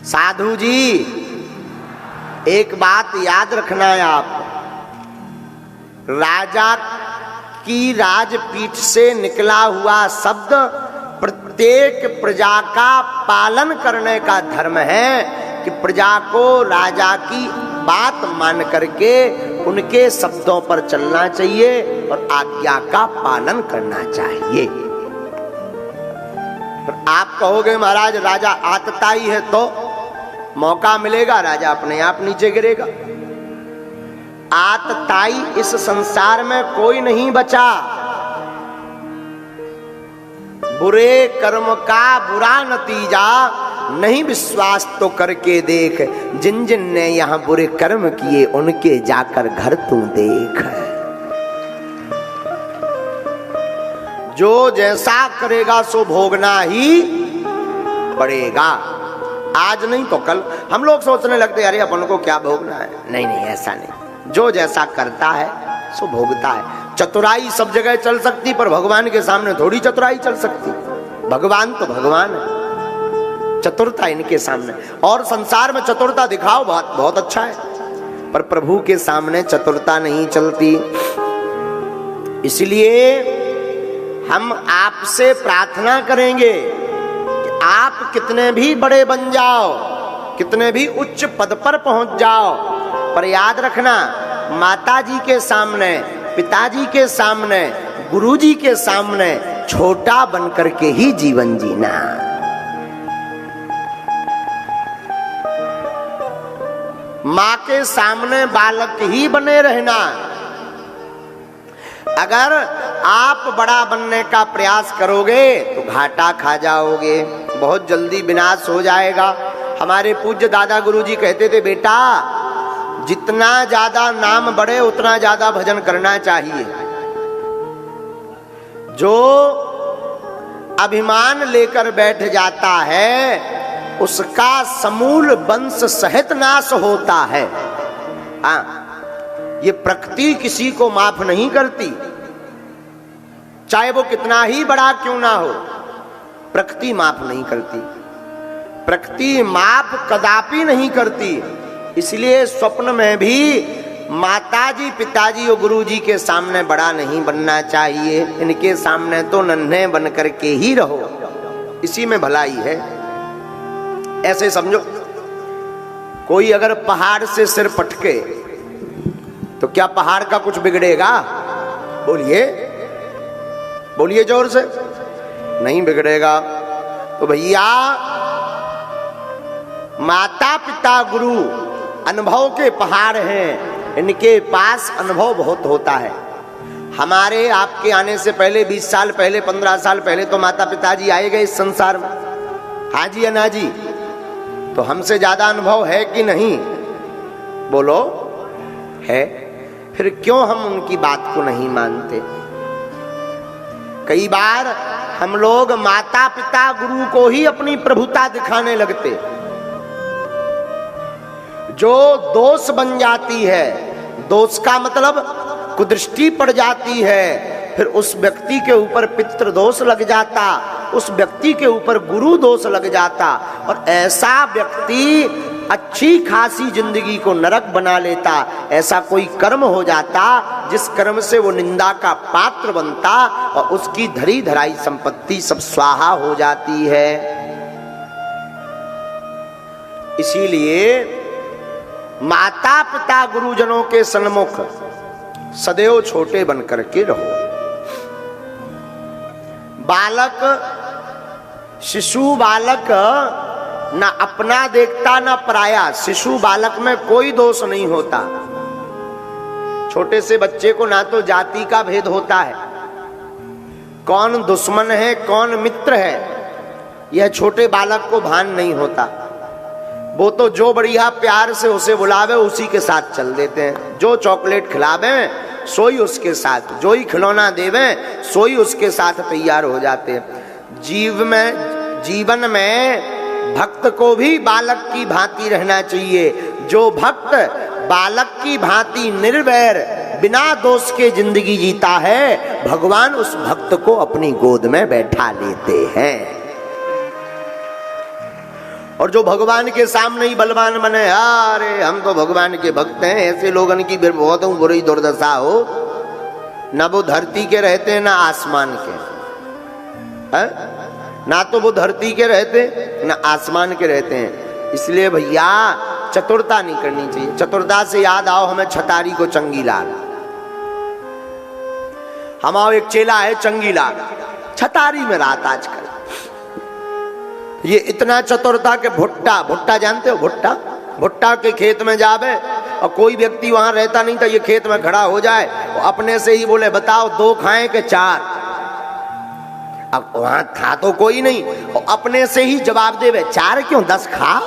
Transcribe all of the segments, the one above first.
साधु जी एक बात याद रखना है आप, राजा की राजपीठ से निकला हुआ शब्द प्रत्येक प्रजा का पालन करने का धर्म है कि प्रजा को राजा की बात मान करके उनके शब्दों पर चलना चाहिए और आज्ञा का पालन करना चाहिए। आप कहोगे महाराज राजा आतताई है, तो मौका मिलेगा राजा अपने आप नीचे गिरेगा। आतताई इस संसार में कोई नहीं बचा। बुरे कर्म का बुरा नतीजा नहीं विश्वास तो करके देख, जिन जिन ने यहां बुरे कर्म किए उनके जाकर घर तू देख। जो जैसा करेगा सो भोगना ही पड़ेगा। आज नहीं तो कल हम लोग सोचने लगते अरे अपन को क्या भोगना है। नहीं नहीं, ऐसा नहीं। जो जैसा करता है सो भोगता है। चतुराई सब जगह चल सकती, पर भगवान के सामने थोड़ी चतुराई चल सकती। भगवान तो भगवान है, चतुरता इनके सामने। और संसार में चतुरता दिखाओ, बहुत अच्छा है, पर प्रभु के सामने चतुरता नहीं चलती। इसलिए हम आपसे प्रार्थना करेंगे कि आप कितने भी बड़े बन जाओ, कितने भी उच्च पद पर पहुंच जाओ, पर याद रखना माता जी के सामने, पिताजी के सामने, गुरुजी के सामने छोटा बनकर के ही जीवन जीना। मां के सामने बालक ही बने रहना। अगर आप बड़ा बनने का प्रयास करोगे तो घाटा खा जाओगे, बहुत जल्दी विनाश हो जाएगा। हमारे पूज्य दादा गुरुजी कहते थे, बेटा जितना ज्यादा नाम बढ़े उतना ज्यादा भजन करना चाहिए। जो अभिमान लेकर बैठ जाता है उसका समूल वंश सहित नाश होता है। हाँ, ये प्रकृति किसी को माफ नहीं करती, चाहे वो कितना ही बड़ा क्यों ना हो। प्रकृति माफ नहीं करती, प्रकृति माफ कदापि नहीं करती। इसलिए स्वप्न में भी माताजी, पिताजी और गुरुजी के सामने बड़ा नहीं बनना चाहिए। इनके सामने तो नन्हे बन करके ही रहो, इसी में भलाई है। ऐसे समझो, कोई अगर पहाड़ से सिर पटके तो क्या पहाड़ का कुछ बिगड़ेगा? बोलिए बोलिए जोर से, नहीं बिगड़ेगा। तो भैया माता पिता गुरु अनुभव के पहाड़ हैं, इनके पास अनुभव बहुत होता है। हमारे आपके आने से पहले 20 साल पहले, 15 साल पहले तो माता पिताजी आए गए इस संसार में। हाँ जी या ना जी? तो हमसे ज्यादा अनुभव है कि नहीं? बोलो, है। फिर क्यों हम उनकी बात को नहीं मानते? कई बार हम लोग माता पिता गुरु को ही अपनी प्रभुता दिखाने लगते। जो दोष बन जाती है, दोष का मतलब कुदृष्टि पड़ जाती है, फिर उस व्यक्ति के ऊपर पितृ दोष लग जाता, उस व्यक्ति के ऊपर गुरु दोष लग जाता, और ऐसा व्यक्ति अच्छी खासी जिंदगी को नरक बना लेता। ऐसा कोई कर्म हो जाता जिस कर्म से वो निंदा का पात्र बनता और उसकी धरी धराई संपत्ति सब स्वाहा हो जाती है। इसीलिए माता पिता गुरुजनों के सन्मुख सदैव छोटे बनकर के रहो। बालक, शिशु बालक ना अपना देखता ना पराया। शिशु बालक में कोई दोष नहीं होता। छोटे से बच्चे को ना तो जाति का भेद होता है, कौन दुश्मन है कौन मित्र है, यह छोटे बालक को भान नहीं होता। वो तो जो बढ़िया प्यार से उसे बुलावे उसी के साथ चल देते हैं। जो चॉकलेट खिलावे सोई उसके साथ, जो ही खिलौना देवे सोई उसके साथ तैयार हो जाते हैं। जीवन में भक्त को भी बालक की भांति रहना चाहिए। जो भक्त बालक की भांति निर्वैर बिना दोष के जिंदगी जीता है, भगवान उस भक्त को अपनी गोद में बैठा लेते हैं। और जो भगवान के सामने ही बलवान बने, अरे हम तो भगवान के भक्त हैं, ऐसे लोगन की बहुत बुरी दुर्दशा हो। ना वो धरती के रहते हैं ना आसमान के है? ना तो वो धरती के रहते ना आसमान के रहते हैं। इसलिए भैया चतुरता नहीं करनी चाहिए। चतुरता से याद आओ हमें छतारी को चंगीलाल, हमारा एक चेला है चंगीलाल, छतारी में रात आजकल। ये इतना चतुर था कि भुट्टा, भुट्टा जानते हो भुट्टा, भुट्टा के खेत में जावे और कोई व्यक्ति वहां रहता नहीं था, ये खेत में खड़ा हो जाए और अपने से ही बोले बताओ 2 खाएं कि 4। अब वहां था तो कोई नहीं और अपने से ही जवाब देवे 4 क्यों, 10 खाओ,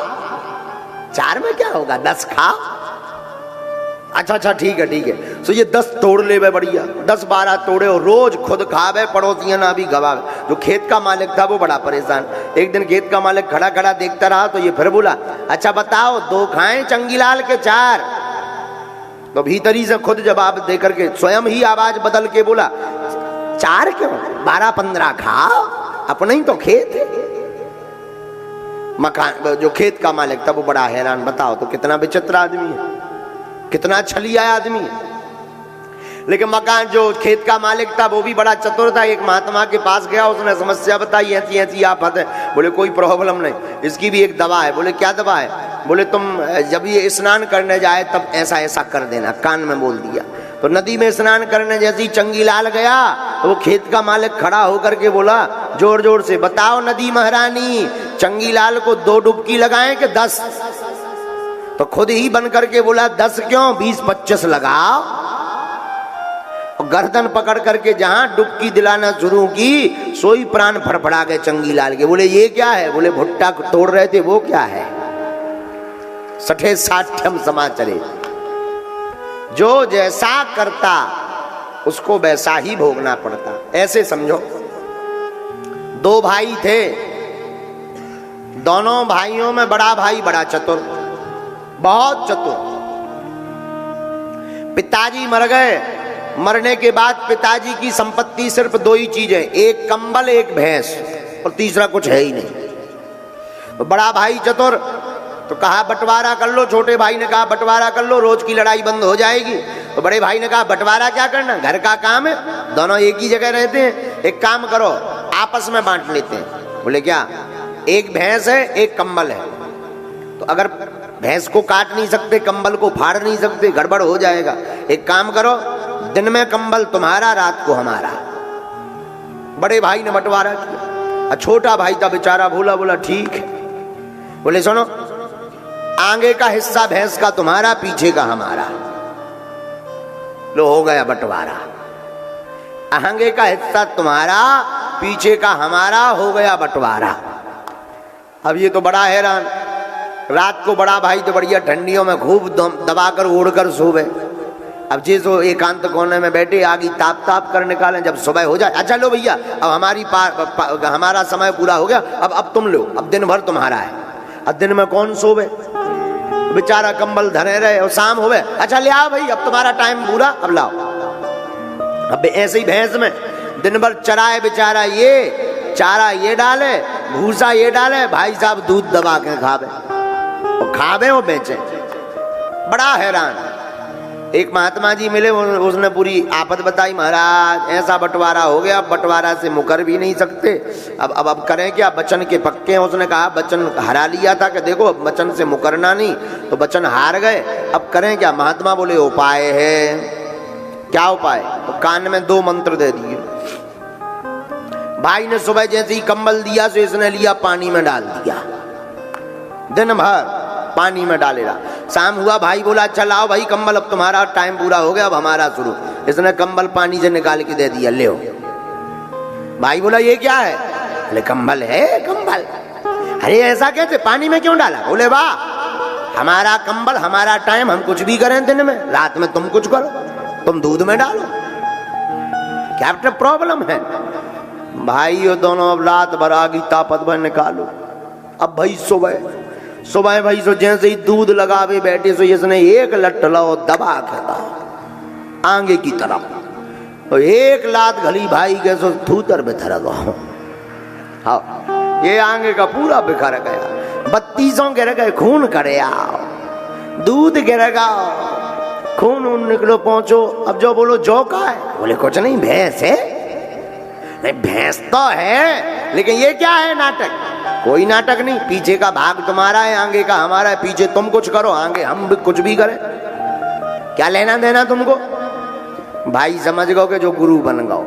4 में क्या होगा, 10 खाओ। अच्छा ठीक है। तो ये 10 तोड़ लेवे बढ़िया, 10-12 तोड़े और रोज खुद खावे, पड़ोसियां ना भी गवावे। जो खेत का मालिक था वो बड़ा परेशान। एक दिन खेत का मालिक खड़ा खड़ा देखता रहा तो ये फिर बोला अच्छा बताओ 2 खाएं चंगीलाल के 4। तो भीतरी से खुद जवाब दे करके स्वयं ही आवाज बदल के बोला 4 क्यों, 12-15 खाओ, अपना ही तो खेत है। मकान जो खेत का मालिक था वो बड़ा हैरान, बताओ तो कितना विचित्र आदमी है, कितना छलिया आदमी है। लेकिन मकान जो खेत का मालिक था वो भी बड़ा चतुर था। एक महात्मा के पास गया, उसने समस्या बताई, ऐसी आफत है। बोले कोई प्रॉब्लम नहीं, इसकी भी एक दवा है। बोले क्या दवा है? बोले तुम जब ये स्नान करने जाए तब ऐसा ऐसा कर देना, कान में बोल दिया। तो नदी में स्नान करने जैसी चंगीलाल गया तो वो खेत का मालिक खड़ा होकर के बोला जोर जोर से बताओ नदी महारानी चंगीलाल को 2 डुबकी लगाएं कि 10? तो खुद ही बन करके बोला 10 क्यों, 20-25 लगाओ। और गर्दन पकड़ करके जहां डुबकी दिलाना शुरू की सोई प्राण फड़फड़ा गए चंगीलाल के। बोले ये क्या है? बोले भुट्टा तोड़ रहे थे वो क्या है? सठे साठ्यम समाचरे, जो जैसा करता उसको वैसा ही भोगना पड़ता। ऐसे समझो 2 भाई थे, दोनों भाइयों में बड़ा भाई बड़ा चतुर, बहुत चतुर। पिताजी मर गए, मरने के बाद पिताजी की संपत्ति सिर्फ 2 ही चीजें, एक कंबल एक भैंस, और तीसरा कुछ है ही नहीं। तो बड़ा भाई चतुर तो कहा बंटवारा कर लो। छोटे भाई ने कहा बंटवारा कर लो, रोज की लड़ाई बंद हो जाएगी। तो बड़े भाई ने कहा बंटवारा क्या करना, घर का काम है, दोनों एक ही जगह रहते हैं, एक काम करो आपस में बांट लेते हैं। बोले क्या? एक भैंस है एक कंबल है, तो अगर भैंस को काट नहीं सकते, कंबल को फाड़ नहीं सकते, गड़बड़ हो जाएगा। एक काम करो दिन में कंबल तुम्हारा, रात को हमारा। बड़े भाई ने बंटवारा किया। छोटा भाई था बेचारा भूला, बोला ठीक है। बोले सुनो आगे का हिस्सा भैंस का तुम्हारा, पीछे का हमारा। लो हो गया बंटवारा। आगे का हिस्सा तुम्हारा, पीछे का हमारा, हो गया बंटवारा। अब ये तो बड़ा हैरान। रात को बड़ा भाई तो बढ़िया ठंडियों में खूब दबाकर ओढ़कर सोवे। अब जी सो एकांत कोने में बैठे, आगे ताप ताप कर निकाले। जब सुबह हो जाए अच्छा लो भैया अब हमारी हमारा समय पूरा हो गया, अब तुम लो, अब दिन भर तुम्हारा है। अब दिन में कौन सोवे, बेचारा कंबल धरे रहे। और शाम होवे अच्छा ले आओ भाई अब तुम्हारा टाइम पूरा, अब लाओ। अब ऐसे ही भैंस में दिन भर चराए बेचारा, ये चारा ये डाले, भूसा ये डाले, भाई साहब दूध दबा के खावे और खावे वो बेचे। बड़ा हैरान। एक महात्मा जी मिले, उसने पूरी आफत बताई, महाराज ऐसा बंटवारा हो गया, अब बंटवारा से मुकर भी नहीं सकते, अब करें क्या, बचन के पक्के हैं। उसने कहा बचन हरा लिया था कि देखो अब बचन से मुकरना नहीं, तो बचन हार गए, अब करें क्या? महात्मा बोले उपाय है। क्या उपाय? तो कान में 2 मंत्र दे दिए। भाई ने सुबह जैसे ही कंबल दिया तो इसने लिया पानी में डाल दिया, दिन भर पानी में डाले रहा। शाम हुआ भाई बोला चलाओ भाई कंबल, अब तुम्हारा टाइम पूरा हो गया, अब हमारा शुरू। इसने कंबल पानी से निकाल के दे दिया, ले हो। भाई बोला ये क्या है? बोले कंबल है, कंबल। अरे ऐसा कैसे, पानी में क्यों डाला? बोले वाह हमारा कंबल, हमारा टाइम, हम कुछ भी करें दिन में, रात में तुम कुछ करो, तुम दूध में डालो, क्या प्रॉब्लम है? भाई ये दोनों अब रात भर आगी तापत भर निकालो। अब भाई सुबह भाई सो जैसे ही दूध लगावे बैठे सो इसने एक लट लो दबा के आगे की तरफ, तो एक लात घली भाई के सो थूतर बिखर गो। हाँ ये आगे का पूरा बिखर गया। 32 गिर गए, खून करे आओ, दूध गिर गाओ, खून उन निकलो पहुंचो। अब जो बोलो जो का है, बोले कुछ नहीं भैंस है। नहीं भैंस तो है, लेकिन ये क्या है नाटक? कोई नाटक नहीं, पीछे का भाग तुम्हारा है, आगे का हमारा है। पीछे तुम कुछ करो, आगे हम भी कुछ भी करें, क्या लेना देना तुमको? भाई समझ गो के जो गुरु बन गो,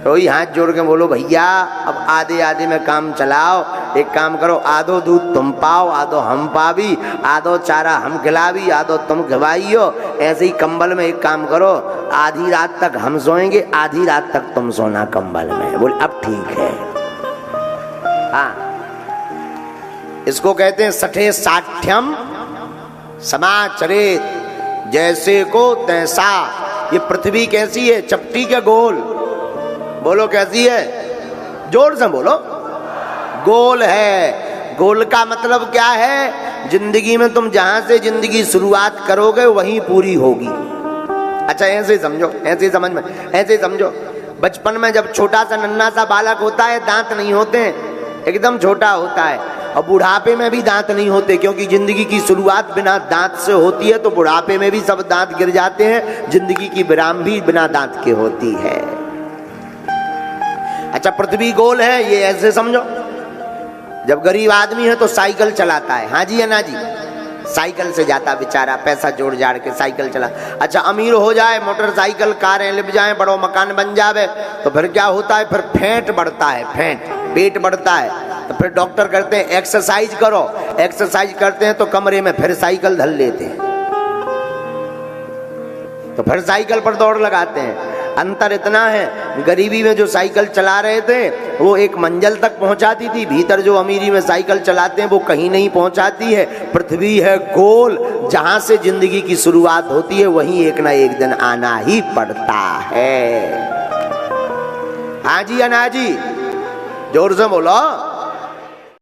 तो ही हाथ जोड़ के बोलो भैया अब आधे आधे में काम चलाओ। एक काम करो, आधो दूध तुम पाओ, आधो हम पावी, आधो चारा हम खिलावी, आधो तुम खिलाइयो। ऐसे ही कंबल में एक काम करो, आधी रात तक हम सोएंगे, आधी रात तक तुम सोना कंबल में। बोल अब ठीक है। हाँ, इसको कहते हैं सठे साठ्यम समाचरित, जैसे को तैसा। ये पृथ्वी कैसी है? चपटी क्या गोल? बोलो कैसी है? जोर से बोलो। गोल है। गोल का मतलब क्या है? जिंदगी में तुम जहां से जिंदगी शुरुआत करोगे वहीं पूरी होगी। अच्छा ऐसे समझो, ऐसे समझ में, ऐसे समझो, बचपन में जब छोटा सा नन्हा सा बालक होता है, दांत नहीं होते हैं, एकदम छोटा होता है। और बुढ़ापे में भी दांत नहीं होते, क्योंकि जिंदगी की शुरुआत बिना दांत से होती है, तो बुढ़ापे में भी सब दांत गिर जाते हैं। जिंदगी की विराम भी बिना दांत के होती है। अच्छा पृथ्वी गोल है, ये ऐसे समझो। जब गरीब आदमी है तो साइकिल चलाता है, हाँ जी या ना जी, साइकिल से जाता बेचारा, पैसा जोड़ जाड़ के साइकिल चला। अच्छा अमीर हो जाए, मोटरसाइकिल कारें लिप जाए, बड़ो मकान बन जावे, तो फिर क्या होता है? फिर फेंट बढ़ता है, फेंट, पेट बढ़ता है। तो फिर डॉक्टर कहते हैं एक्सरसाइज करो। एक्सरसाइज करते हैं तो कमरे में फिर साइकिल धर लेते हैं, तो फिर साइकिल पर दौड़ लगाते हैं। अंतर इतना है, गरीबी में जो साइकिल चला रहे थे वो एक मंजिल तक पहुंचाती थी, भीतर जो अमीरी में साइकिल चलाते हैं वो कहीं नहीं पहुंचाती है। पृथ्वी है गोल, जहां से जिंदगी की शुरुआत होती है वहीं एक ना एक दिन आना ही पड़ता है। हाँ जी या ना जी? जोर से बोलो।